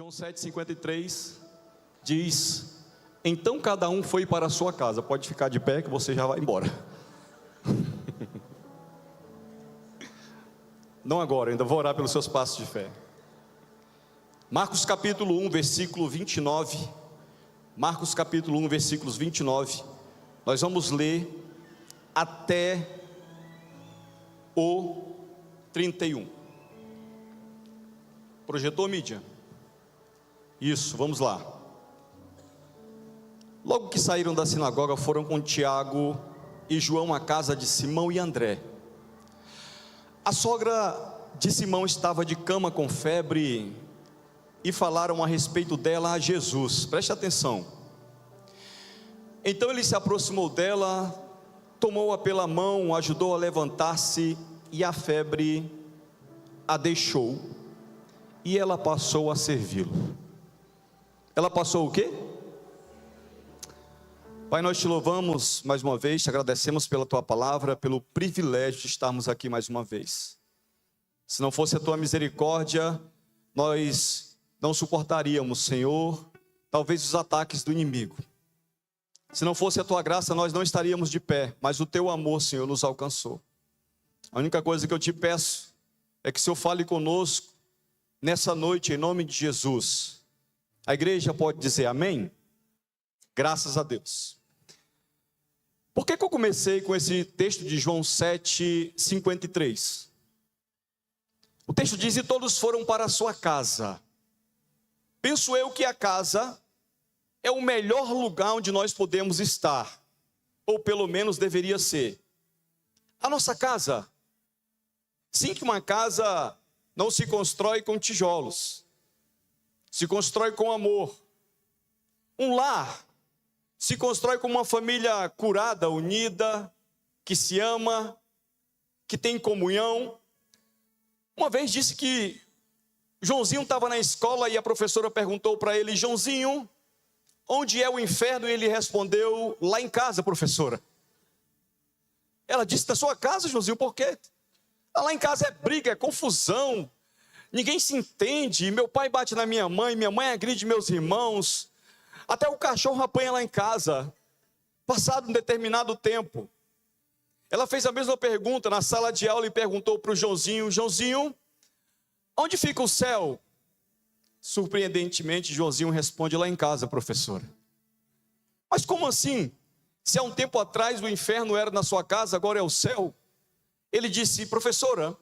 João 7,53 diz: então cada um foi para a sua casa. Pode ficar de pé que você já vai embora. Não agora, ainda vou orar pelos seus passos de fé. Marcos capítulo 1, versículo 29. Marcos capítulo 1, versículos 29. Nós vamos ler até o 31. Projetou, mídia? Isso, vamos lá. Logo que saíram da sinagoga, foram com Tiago e João à casa de Simão e André. A sogra de Simão estava de cama com febre e falaram a respeito dela a Jesus. Preste atenção. Então ele se aproximou dela, tomou-a pela mão, ajudou a levantar-se e a febre a deixou e ela passou a servi-lo. Ela passou o quê? Pai, nós te louvamos mais uma vez, te agradecemos pela tua palavra, pelo privilégio de estarmos aqui mais uma vez. Se não fosse a tua misericórdia, nós não suportaríamos, Senhor, talvez os ataques do inimigo. Se não fosse a tua graça, nós não estaríamos de pé, mas o teu amor, Senhor, nos alcançou. A única coisa que eu te peço é que o Senhor fale conosco nessa noite, em nome de Jesus. A igreja pode dizer amém? Graças a Deus. Por que eu comecei com esse texto de João 7,53? O texto diz: e todos foram para a sua casa. Penso eu que a casa é o melhor lugar onde nós podemos estar, ou pelo menos deveria ser. A nossa casa, sim, que uma casa não se constrói com tijolos, se constrói com amor. Um lar se constrói como uma família curada, unida, que se ama, que tem comunhão. Uma vez disse que Joãozinho estava na escola e a professora perguntou para ele: Joãozinho, onde é o inferno? E ele respondeu: lá em casa, professora. Ela disse: na sua casa, Joãozinho, por quê? Lá em casa é briga, é confusão, ninguém se entende, meu pai bate na minha mãe agride meus irmãos, até o cachorro apanha lá em casa, passado um determinado tempo. Ela fez a mesma pergunta na sala de aula e perguntou para o Joãozinho: Joãozinho, onde fica o céu? Surpreendentemente, Joãozinho responde: lá em casa, professora. Mas como assim? Se há um tempo atrás o inferno era na sua casa, agora é o céu? Ele disse: professora,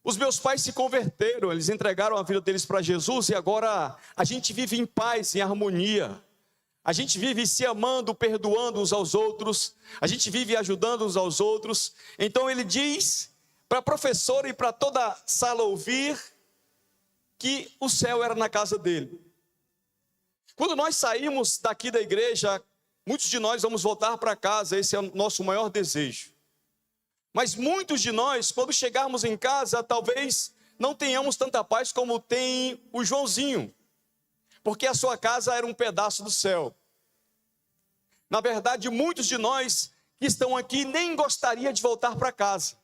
os meus pais se converteram, eles entregaram a vida deles para Jesus e agora a gente vive em paz, em harmonia. A gente vive se amando, perdoando uns aos outros, a gente vive ajudando uns aos outros. Então ele diz para a professora e para toda a sala ouvir que o céu era na casa dele. Quando nós saímos daqui da igreja, muitos de nós vamos voltar para casa, esse é o nosso maior desejo. Mas muitos de nós, quando chegarmos em casa, talvez não tenhamos tanta paz como tem o Joãozinho, porque a sua casa era um pedaço do céu. Na verdade, muitos de nós que estão aqui nem gostariam de voltar para casa,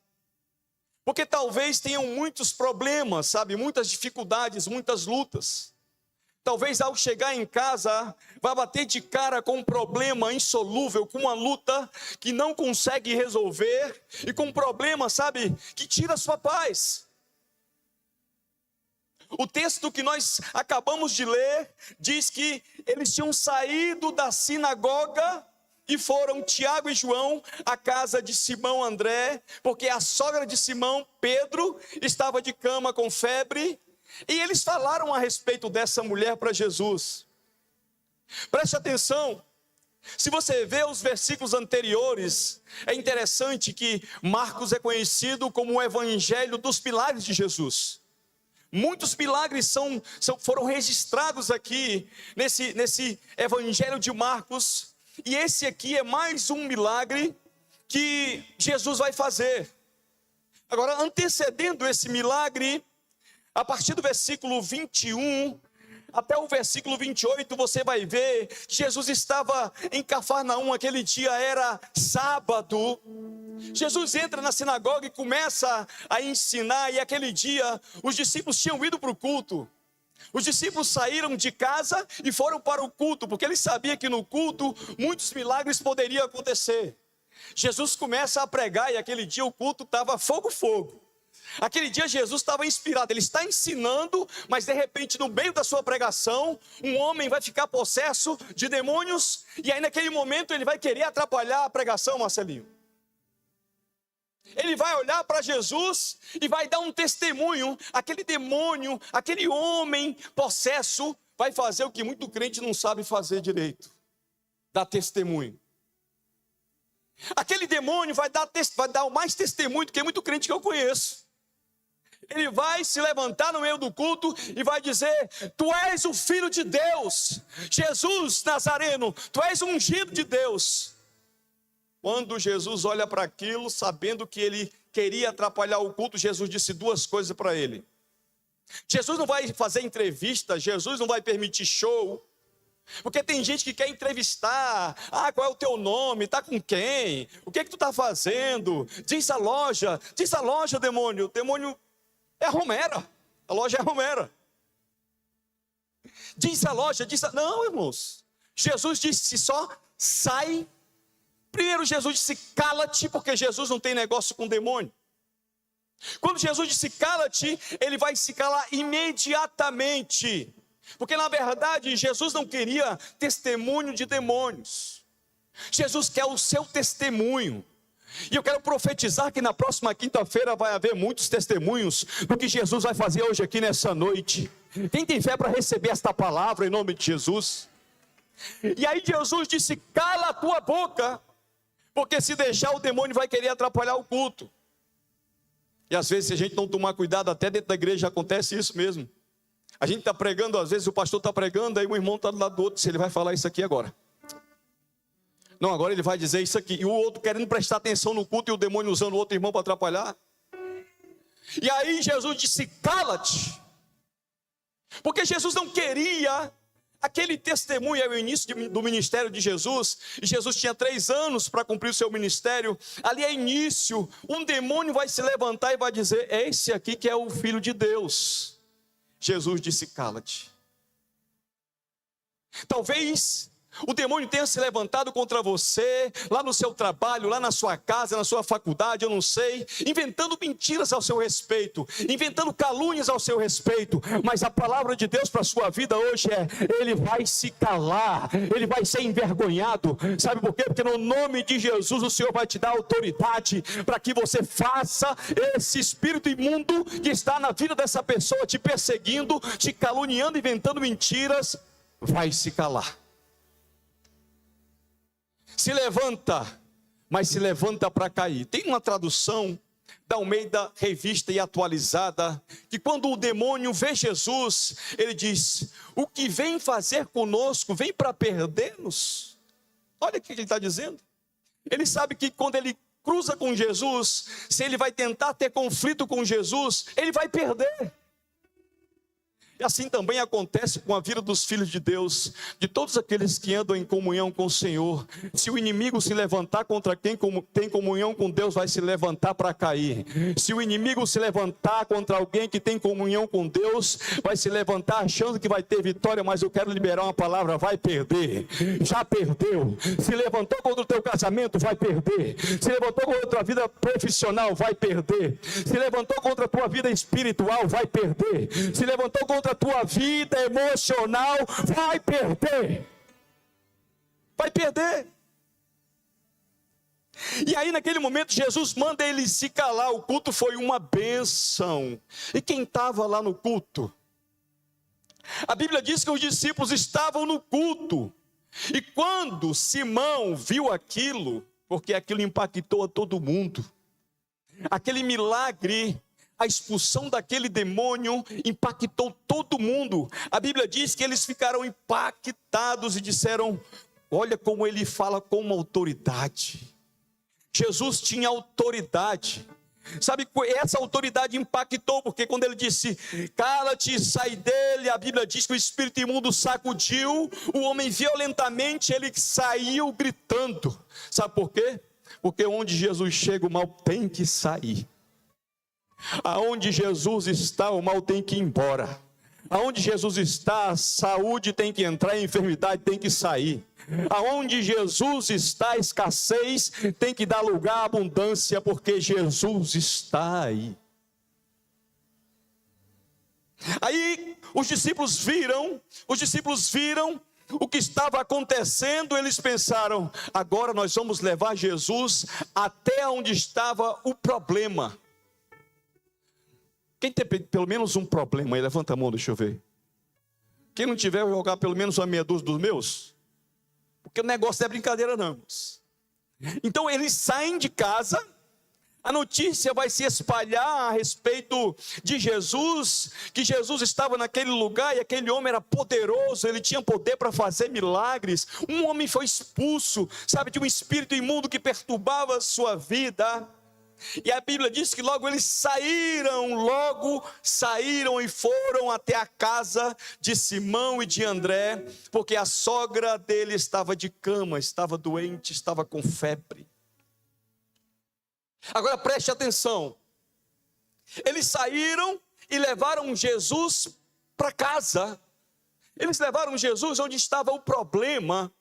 porque talvez tenham muitos problemas, sabe, muitas dificuldades, muitas lutas. Talvez ao chegar em casa, vá bater de cara com um problema insolúvel, com uma luta que não consegue resolver, e com um problema, sabe, que tira a sua paz. O texto que nós acabamos de ler, diz que eles tinham saído da sinagoga e foram, Tiago e João, à casa de Simão André, porque a sogra de Simão, Pedro, estava de cama com febre, e eles falaram a respeito dessa mulher para Jesus. Preste atenção, se você vê os versículos anteriores, é interessante que Marcos é conhecido como o evangelho dos milagres de Jesus. Muitos milagres foram registrados aqui nesse evangelho de Marcos, e esse aqui é mais um milagre que Jesus vai fazer. Agora, antecedendo esse milagre, a partir do versículo 21 até o versículo 28, você vai ver que Jesus estava em Cafarnaum, aquele dia era sábado. Jesus entra na sinagoga e começa a ensinar, e aquele dia os discípulos tinham ido para o culto. Os discípulos saíram de casa e foram para o culto, porque eles sabiam que no culto muitos milagres poderiam acontecer. Jesus começa a pregar e aquele dia o culto estava fogo. Aquele dia Jesus estava inspirado, ele está ensinando, mas de repente no meio da sua pregação, um homem vai ficar possesso de demônios, e aí naquele momento ele vai querer atrapalhar a pregação, Marcelinho. Ele vai olhar para Jesus e vai dar um testemunho. Aquele demônio, aquele homem possesso, vai fazer o que muito crente não sabe fazer direito: dar testemunho. Aquele demônio vai dar mais testemunho do que muito crente que eu conheço. Ele vai se levantar no meio do culto e vai dizer: tu és o Filho de Deus, Jesus Nazareno, tu és o ungido de Deus. Quando Jesus olha para aquilo, sabendo que ele queria atrapalhar o culto, Jesus disse duas coisas para ele. Jesus não vai fazer entrevista, Jesus não vai permitir show, porque tem gente que quer entrevistar. Qual é o teu nome? Está com quem? O que tu está fazendo? Diz a loja, demônio. O demônio é Romera, a loja é Romera. Diz a loja, não, irmãos. Jesus disse só: sai. Primeiro Jesus disse: cala-te, porque Jesus não tem negócio com demônio. Quando Jesus disse cala-te, ele vai se calar imediatamente. Porque na verdade Jesus não queria testemunho de demônios. Jesus quer o seu testemunho. E eu quero profetizar que na próxima quinta-feira vai haver muitos testemunhos do que Jesus vai fazer hoje aqui nessa noite. Quem tem fé para receber esta palavra em nome de Jesus? E aí Jesus disse: cala a tua boca, porque se deixar o demônio vai querer atrapalhar o culto. E às vezes, se a gente não tomar cuidado, até dentro da igreja acontece isso mesmo. A gente está pregando, às vezes o pastor está pregando, aí o irmão está do lado do outro: se ele vai falar isso aqui agora. Não, agora ele vai dizer isso aqui. E o outro querendo prestar atenção no culto e o demônio usando o outro irmão para atrapalhar. E aí Jesus disse: cala-te. Porque Jesus não queria aquele testemunho. É o início do ministério de Jesus, e Jesus tinha 3 anos para cumprir o seu ministério. Ali é início, um demônio vai se levantar e vai dizer: é esse aqui que é o Filho de Deus. Jesus disse: cala-te. Talvez o demônio tenha se levantado contra você, lá no seu trabalho, lá na sua casa, na sua faculdade, eu não sei, inventando mentiras ao seu respeito, inventando calúnias ao seu respeito, mas a palavra de Deus para a sua vida hoje é: ele vai se calar, ele vai ser envergonhado. Sabe por quê? Porque no nome de Jesus o Senhor vai te dar autoridade para que você faça esse espírito imundo que está na vida dessa pessoa, te perseguindo, te caluniando, inventando mentiras, vai se calar. Se levanta, mas se levanta para cair. Tem uma tradução da Almeida Revista e Atualizada, que quando o demônio vê Jesus, ele diz: o que vem fazer conosco, vem para perder-nos. Olha o que ele está dizendo. Ele sabe que quando ele cruza com Jesus, se ele vai tentar ter conflito com Jesus, ele vai perder. E assim também acontece com a vida dos filhos de Deus, de todos aqueles que andam em comunhão com o Senhor. Se o inimigo se levantar contra quem tem comunhão com Deus, vai se levantar para cair. Se o inimigo se levantar contra alguém que tem comunhão com Deus, vai se levantar achando que vai ter vitória, mas eu quero liberar uma palavra: vai perder. Já perdeu. Se levantou contra o teu casamento, vai perder. Se levantou contra a tua vida profissional, vai perder. Se levantou contra a tua vida espiritual, vai perder. Se levantou contra a tua vida emocional, vai perder. Vai perder. E aí naquele momento Jesus manda ele se calar. O culto foi uma bênção. E quem estava lá no culto? A Bíblia diz que os discípulos estavam no culto. E quando Simão viu aquilo, porque aquilo impactou a todo mundo, aquele milagre, a expulsão daquele demônio impactou todo mundo. A Bíblia diz que eles ficaram impactados e disseram: olha como ele fala com uma autoridade. Jesus tinha autoridade. Sabe, essa autoridade impactou, porque quando ele disse: cala-te, sai dele, a Bíblia diz que o espírito imundo sacudiu o homem violentamente, ele saiu gritando. Sabe por quê? Porque onde Jesus chega, o mal tem que sair. Aonde Jesus está, o mal tem que ir embora. Aonde Jesus está, a saúde tem que entrar, a enfermidade tem que sair. Aonde Jesus está, a escassez tem que dar lugar à abundância, porque Jesus está aí. Aí os discípulos viram o que estava acontecendo. Eles pensaram: agora nós vamos levar Jesus até onde estava o problema. Quem tem pelo menos um problema aí, levanta a mão, deixa eu ver. Quem não tiver, vai jogar pelo menos uma meia dúzia dos meus. Porque o negócio não é brincadeira não. Então eles saem de casa, a notícia vai se espalhar a respeito de Jesus, que Jesus estava naquele lugar e aquele homem era poderoso, ele tinha poder para fazer milagres. Um homem foi expulso, sabe, de um espírito imundo que perturbava a sua vida. E a Bíblia diz que logo eles saíram e foram até a casa de Simão e de André, porque a sogra dele estava de cama, estava doente, estava com febre. Agora preste atenção, eles saíram e levaram Jesus para casa, eles levaram Jesus onde estava o problema.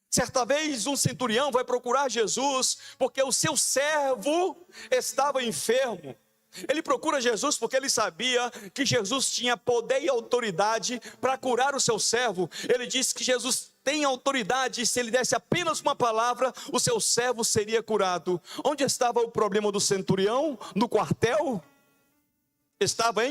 Certa vez um centurião vai procurar Jesus, porque o seu servo estava enfermo. Ele procura Jesus porque ele sabia que Jesus tinha poder e autoridade para curar o seu servo. Ele disse que Jesus tem autoridade, e se ele desse apenas uma palavra, o seu servo seria curado. Onde estava o problema do centurião? No quartel? Estava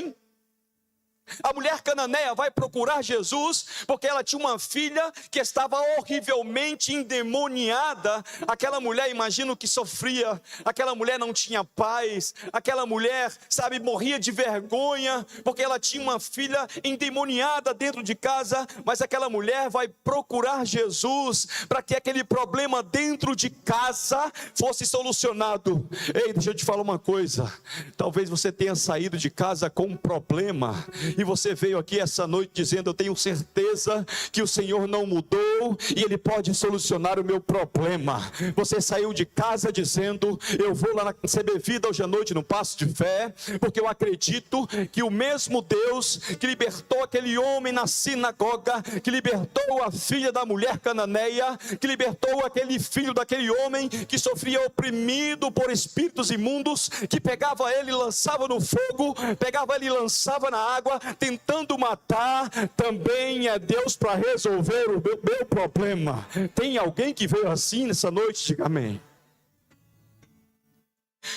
a mulher cananeia vai procurar Jesus, porque ela tinha uma filha que estava horrivelmente endemoniada. Aquela mulher, imagino que sofria, aquela mulher não tinha paz, aquela mulher, sabe, morria de vergonha, porque ela tinha uma filha endemoniada dentro de casa. Mas aquela mulher vai procurar Jesus, para que aquele problema dentro de casa fosse solucionado. Ei, deixa eu te falar uma coisa, talvez você tenha saído de casa com um problema, e você veio aqui essa noite dizendo: eu tenho certeza que o Senhor não mudou e Ele pode solucionar o meu problema. Você saiu de casa dizendo: eu vou lá na CB Vida hoje à noite no Passo de Fé, porque eu acredito que o mesmo Deus que libertou aquele homem na sinagoga, que libertou a filha da mulher cananeia, que libertou aquele filho daquele homem que sofria oprimido por espíritos imundos, que pegava ele e lançava no fogo, pegava ele e lançava na água, tentando matar, também é Deus para resolver o meu problema. Tem alguém que veio assim nessa noite? Diga amém.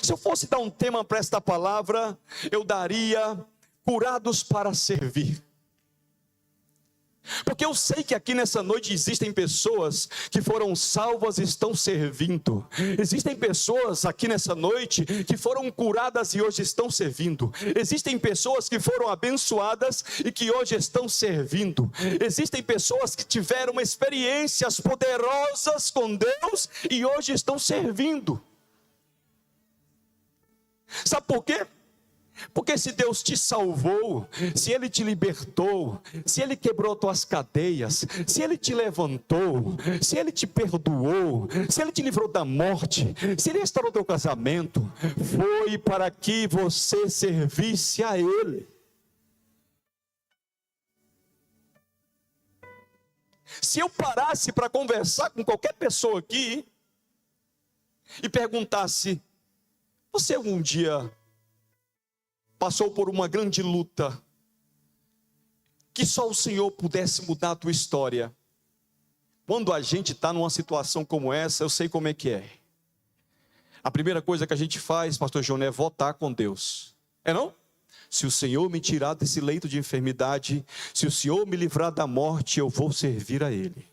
Se eu fosse dar um tema para esta palavra, eu daria: curados para servir. Porque eu sei que aqui nessa noite existem pessoas que foram salvas e estão servindo. Existem pessoas aqui nessa noite que foram curadas e hoje estão servindo. Existem pessoas que foram abençoadas e que hoje estão servindo. Existem pessoas que tiveram experiências poderosas com Deus e hoje estão servindo. Sabe por quê? Porque se Deus te salvou, se Ele te libertou, se Ele quebrou tuas cadeias, se Ele te levantou, se Ele te perdoou, se Ele te livrou da morte, se Ele restaurou teu casamento, foi para que você servisse a Ele. Se eu parasse para conversar com qualquer pessoa aqui e perguntasse: você algum dia passou por uma grande luta, que só o Senhor pudesse mudar a tua história? Quando a gente está numa situação como essa, eu sei como é que é. A primeira coisa que a gente faz, pastor João, é votar com Deus. É não? Se o Senhor me tirar desse leito de enfermidade, se o Senhor me livrar da morte, eu vou servir a Ele.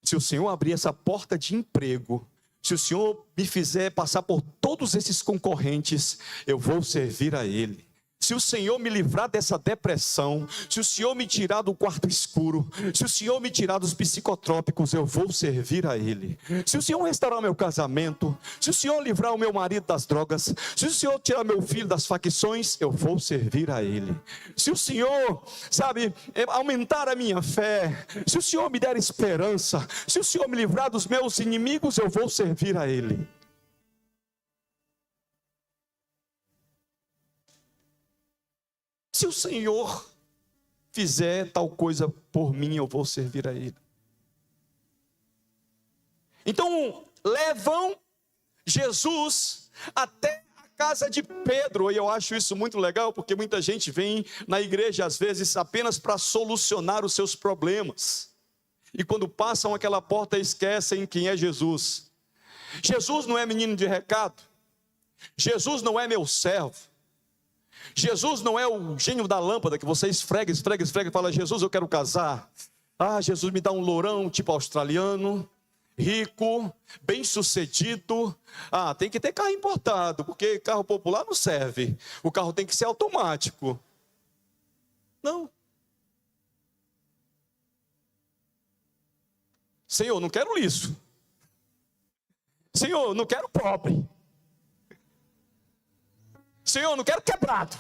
Se o Senhor abrir essa porta de emprego, se o Senhor me fizer passar por todos esses concorrentes, eu vou servir a Ele. Se o Senhor me livrar dessa depressão, se o Senhor me tirar do quarto escuro, se o Senhor me tirar dos psicotrópicos, eu vou servir a Ele. Se o Senhor restaurar meu casamento, se o Senhor livrar o meu marido das drogas, se o Senhor tirar meu filho das facções, eu vou servir a Ele. Se o Senhor, sabe, aumentar a minha fé, se o Senhor me der esperança, se o Senhor me livrar dos meus inimigos, eu vou servir a Ele. Se o Senhor fizer tal coisa por mim, eu vou servir a ele. Então, levam Jesus até a casa de Pedro, e eu acho isso muito legal, porque muita gente vem na igreja, às vezes, apenas para solucionar os seus problemas, e quando passam aquela porta, esquecem quem é Jesus. Jesus não é menino de recado, Jesus não é meu servo, Jesus não é o gênio da lâmpada que você esfrega e fala: Jesus, eu quero casar. Ah, Jesus, me dá um lourão tipo australiano, rico, bem sucedido. Ah, tem que ter carro importado, porque carro popular não serve, o carro tem que ser automático. Não. Senhor, não quero liso. Senhor, não quero pobre. Senhor, não quero quebrado.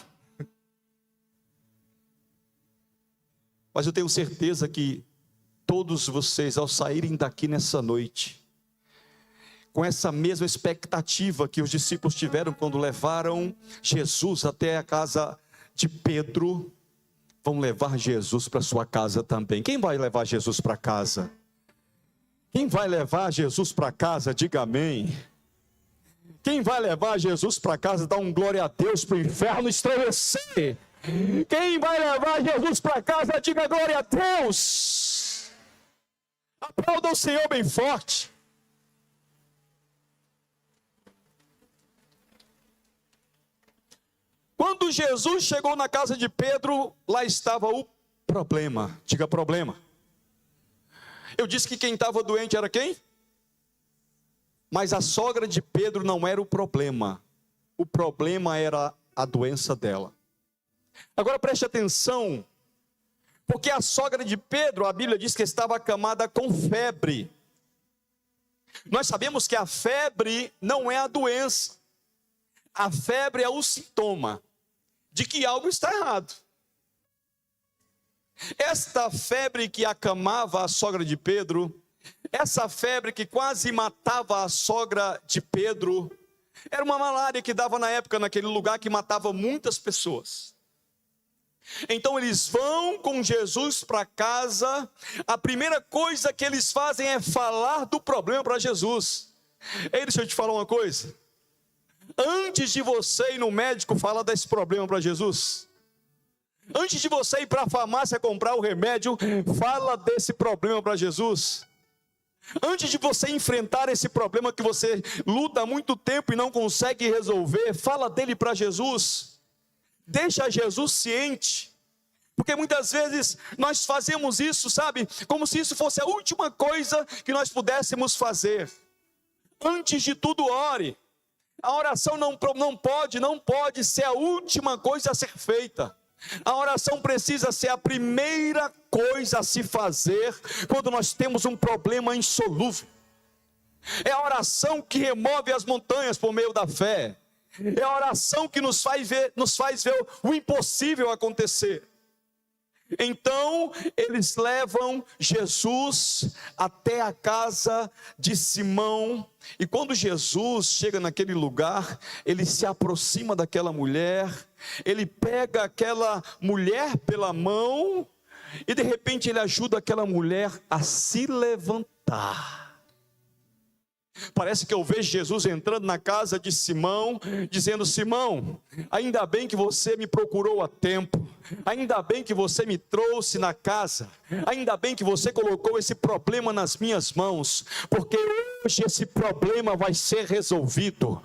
Mas eu tenho certeza que todos vocês, ao saírem daqui nessa noite, com essa mesma expectativa que os discípulos tiveram quando levaram Jesus até a casa de Pedro, vão levar Jesus para sua casa também. Quem vai levar Jesus para casa? Quem vai levar Jesus para casa? Diga amém. Quem vai levar Jesus para casa, dá um glória a Deus para o inferno estremecer. Quem vai levar Jesus para casa, diga glória a Deus. Aplauda o Senhor bem forte. Quando Jesus chegou na casa de Pedro, lá estava o problema. Diga problema. Eu disse que quem estava doente era quem? Mas a sogra de Pedro não era o problema era a doença dela. Agora preste atenção, porque a sogra de Pedro, a Bíblia diz que estava acamada com febre. Nós sabemos que a febre não é a doença, a febre é o sintoma de que algo está errado. Esta febre que acamava a sogra de Pedro, essa febre que quase matava a sogra de Pedro, era uma malária que dava na época naquele lugar, que matava muitas pessoas. Então eles vão com Jesus para casa, a primeira coisa que eles fazem é falar do problema para Jesus. Ei, deixa eu te falar uma coisa, antes de você ir no médico falar desse problema para Jesus, antes de você ir para a farmácia comprar o remédio, fala desse problema para Jesus. Antes de você enfrentar esse problema que você luta há muito tempo e não consegue resolver, fala dele para Jesus. Deixa Jesus ciente. Porque muitas vezes nós fazemos isso, sabe? Como se isso fosse a última coisa que nós pudéssemos fazer. Antes de tudo, ore. A oração não pode ser a última coisa a ser feita. A oração precisa ser a primeira coisa a se fazer quando nós temos um problema insolúvel. É a oração que remove as montanhas por meio da fé. É a oração que nos faz ver o impossível acontecer. Então, eles levam Jesus até a casa de Simão, e quando Jesus chega naquele lugar, ele se aproxima daquela mulher, ele pega aquela mulher pela mão, e de repente ele ajuda aquela mulher a se levantar. Parece que eu vejo Jesus entrando na casa de Simão, dizendo: Simão, ainda bem que você me procurou a tempo, ainda bem que você me trouxe na casa, ainda bem que você colocou esse problema nas minhas mãos, porque hoje esse problema vai ser resolvido,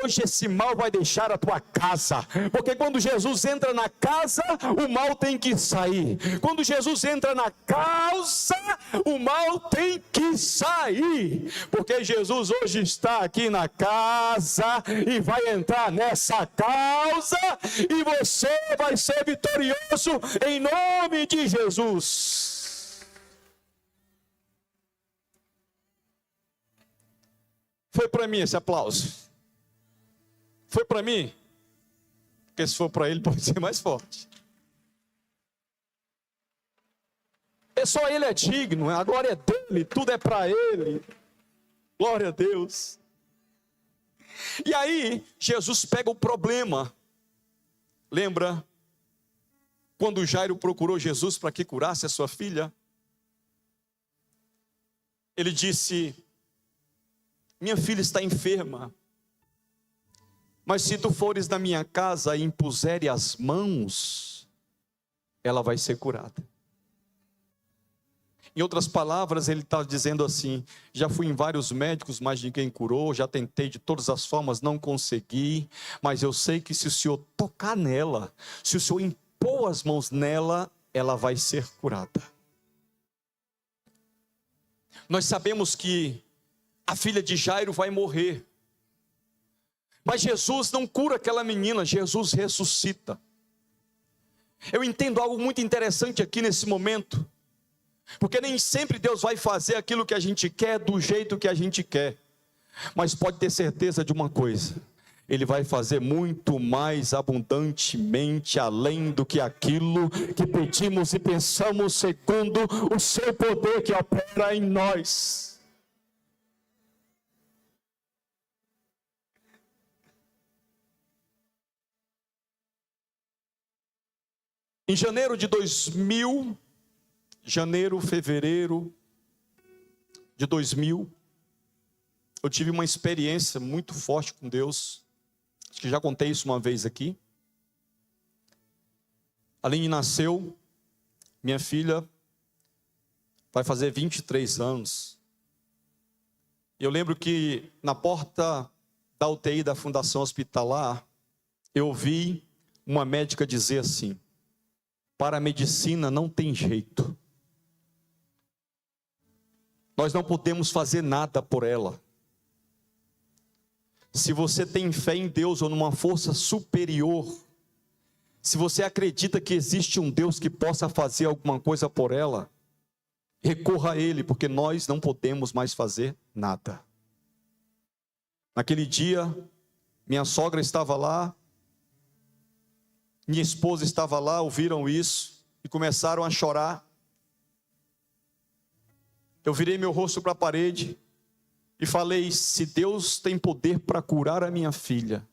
hoje esse mal vai deixar a tua casa, porque quando Jesus entra na casa, o mal tem que sair, quando Jesus entra na casa, o mal tem que sair, porque Jesus hoje está aqui na casa e vai entrar nessa casa e você vai ser vitorioso em nome de Jesus. Foi para mim esse aplauso? Foi para mim? Porque se for para ele pode ser mais forte. Só ele é digno, a glória é dele, tudo é para ele. Glória a Deus. E aí, Jesus pega o problema. Lembra? quando Jairo procurou Jesus para que curasse a sua filha, ele disse: minha filha está enferma, mas se tu fores na minha casa e impusere as mãos, ela vai ser curada. Em outras palavras, ele está dizendo assim: já fui em vários médicos, mas ninguém curou, já tentei de todas as formas, não consegui, mas eu sei que se o Senhor tocar nela, se o Senhor impor as mãos nela, ela vai ser curada. Nós sabemos que a filha de Jairo vai morrer, mas Jesus não cura aquela menina, Jesus ressuscita. Eu entendo algo muito interessante aqui nesse momento, porque nem sempre Deus vai fazer aquilo que a gente quer, do jeito que a gente quer, mas pode ter certeza de uma coisa: Ele vai fazer muito mais abundantemente, além do que aquilo que pedimos e pensamos, segundo o seu poder que opera em nós. Em janeiro de 2000, fevereiro de 2000, eu tive uma experiência muito forte com Deus. Acho que já contei isso uma vez aqui. A Aline nasceu, minha filha vai fazer 23 anos. Eu lembro que na porta da UTI da Fundação Hospitalar, eu ouvi uma médica dizer assim: para a medicina não tem jeito. Nós não podemos fazer nada por ela. Se você tem fé em Deus ou numa força superior, se você acredita que existe um Deus que possa fazer alguma coisa por ela, recorra a Ele, porque nós não podemos mais fazer nada. Naquele dia, minha sogra estava lá, minha esposa estava lá, ouviram isso e começaram a chorar. Eu virei meu rosto para a parede e falei: se Deus tem poder para curar a minha filha,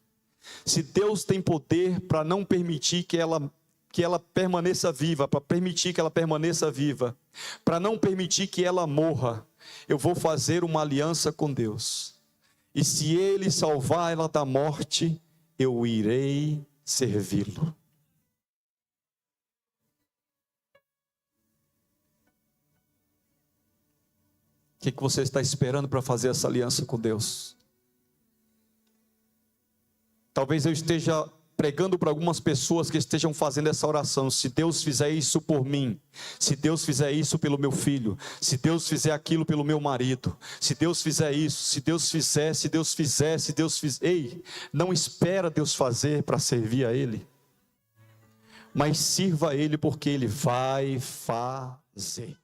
se Deus tem poder para não permitir que ela permaneça viva, para permitir que ela permaneça viva, para não permitir que ela morra, eu vou fazer uma aliança com Deus. E se Ele salvar ela da morte, eu irei servi-lo. O que você está esperando para fazer essa aliança com Deus? Talvez eu esteja pregando para algumas pessoas que estejam fazendo essa oração: se Deus fizer isso por mim, se Deus fizer isso pelo meu filho, se Deus fizer aquilo pelo meu marido, se Deus fizer isso, se Deus fizer, se Deus fizer, se Deus fizer. Ei, não espera Deus fazer para servir a Ele, mas sirva a Ele, porque Ele vai fazer.